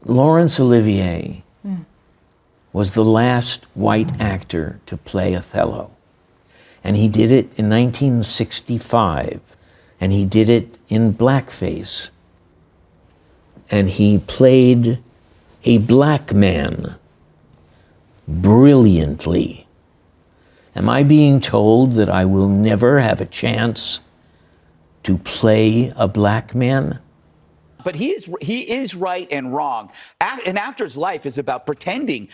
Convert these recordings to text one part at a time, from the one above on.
Laurence Olivier was the last white actor to play Othello. And he did it in 1965. And he did it in blackface. And he played a black man brilliantly. Am I being told that I will never have a chance to play a black man? But he is right and wrong. An actor's life is about pretending.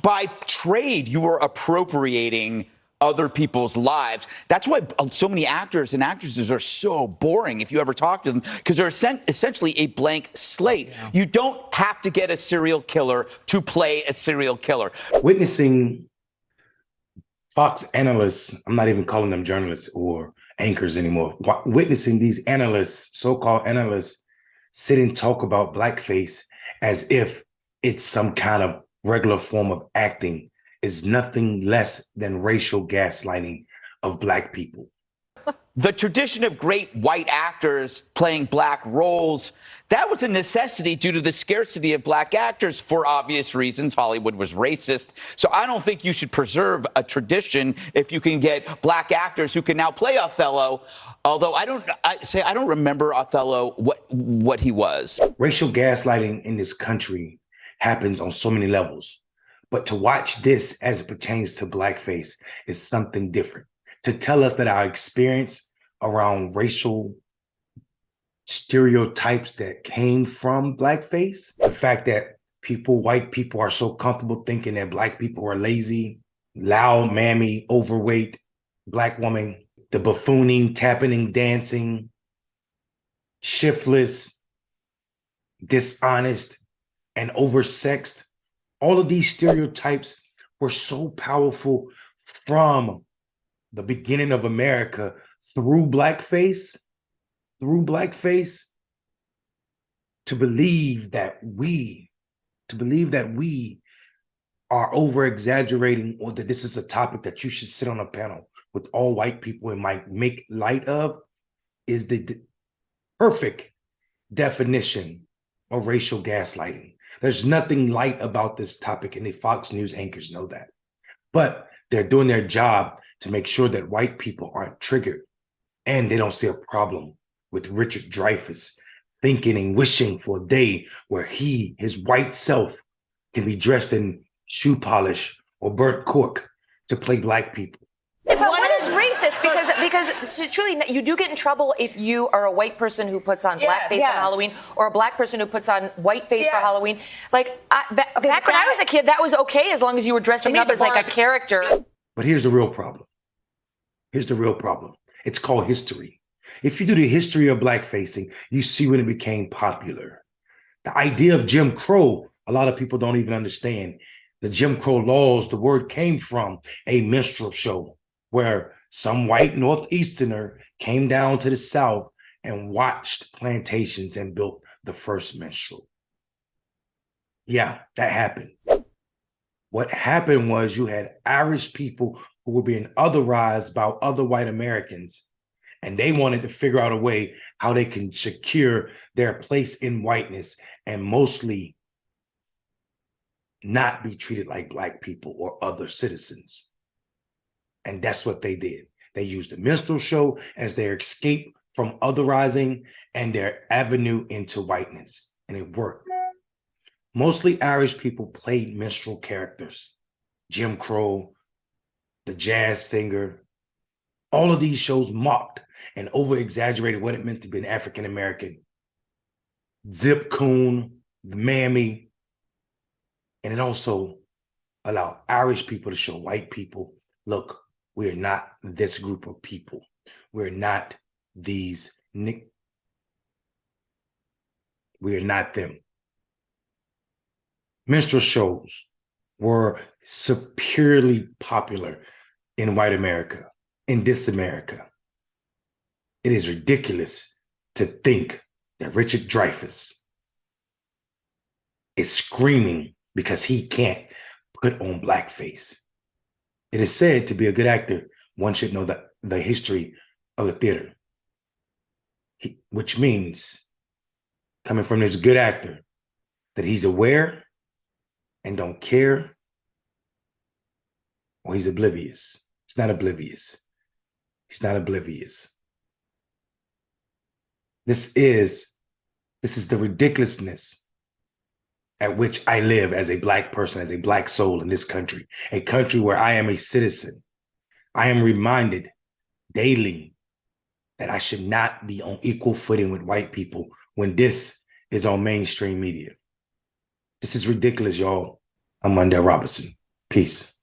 By trade, you are appropriating other people's lives. That's why so many actors and actresses are so boring if you ever talk to them, because they're essentially a blank slate. Yeah. You don't have to get a serial killer to play a serial killer. Witnessing Fox analysts, I'm not even calling them journalists or anchors anymore, witnessing these analysts, so-called analysts, sit and talk about blackface as if it's some kind of regular form of acting is nothing less than racial gaslighting of black people. The tradition of great white actors playing black roles, that was a necessity due to the scarcity of black actors for obvious reasons. Hollywood was racist. So I don't think you should preserve a tradition if you can get black actors who can now play Othello. Although I don't remember Othello, what he was. Racial gaslighting in this country happens on so many levels. But to watch this as it pertains to blackface is something different. To tell us that our experience around racial stereotypes that came from blackface, the fact that white people are so comfortable thinking that black people are lazy, loud, mammy, overweight, black woman, the buffooning, tapping, dancing, shiftless, dishonest, and oversexed. All of these stereotypes were so powerful from the beginning of America through blackface, to believe that we are over exaggerating, or that this is a topic that you should sit on a panel with all white people and might make light of, is the perfect definition of racial gaslighting. There's nothing light about this topic, and the Fox News anchors know that. But they're doing their job to make sure that white people aren't triggered, and they don't see a problem with Richard Dreyfuss thinking and wishing for a day where his white self, can be dressed in shoe polish or burnt cork to play black people. But what is racist? Because truly, you do get in trouble if you are a white person who puts on blackface on Halloween, or a black person who puts on whiteface for Halloween. Like, back when I was a kid, that was okay as long as you were dressing up as like a character. But here's the real problem. It's called history. If you do the history of blackfacing, you see when it became popular. The idea of Jim Crow, a lot of people don't even understand. The Jim Crow laws, the word came from a minstrel show where some white Northeasterner came down to the South and watched plantations and built the first minstrel. Yeah, that happened. What happened was you had Irish people who were being otherized by other white Americans, and they wanted to figure out a way how they can secure their place in whiteness and mostly not be treated like black people or other citizens. And that's what they did. They used the minstrel show as their escape from otherizing and their avenue into whiteness, and it worked. Mostly Irish people played minstrel characters. Jim Crow, the jazz singer, all of these shows mocked and over-exaggerated what it meant to be an African-American. Zip Coon, the Mammy, and it also allowed Irish people to show white people, look, we're not this group of people. We're not these, we're not them. Minstrel shows were superiorly popular in white America, in this America. It is ridiculous to think that Richard Dreyfuss is screaming because he can't put on blackface. It is said to be a good actor, one should know the history of the theater, which means, coming from this good actor, that he's aware and don't care, or he's oblivious. He's not oblivious. He's not oblivious. This is the ridiculousness at which I live as a Black person, as a Black soul in this country, a country where I am a citizen. I am reminded daily that I should not be on equal footing with white people when this is on mainstream media. This is ridiculous, y'all. I'm Mondale Robinson. Peace.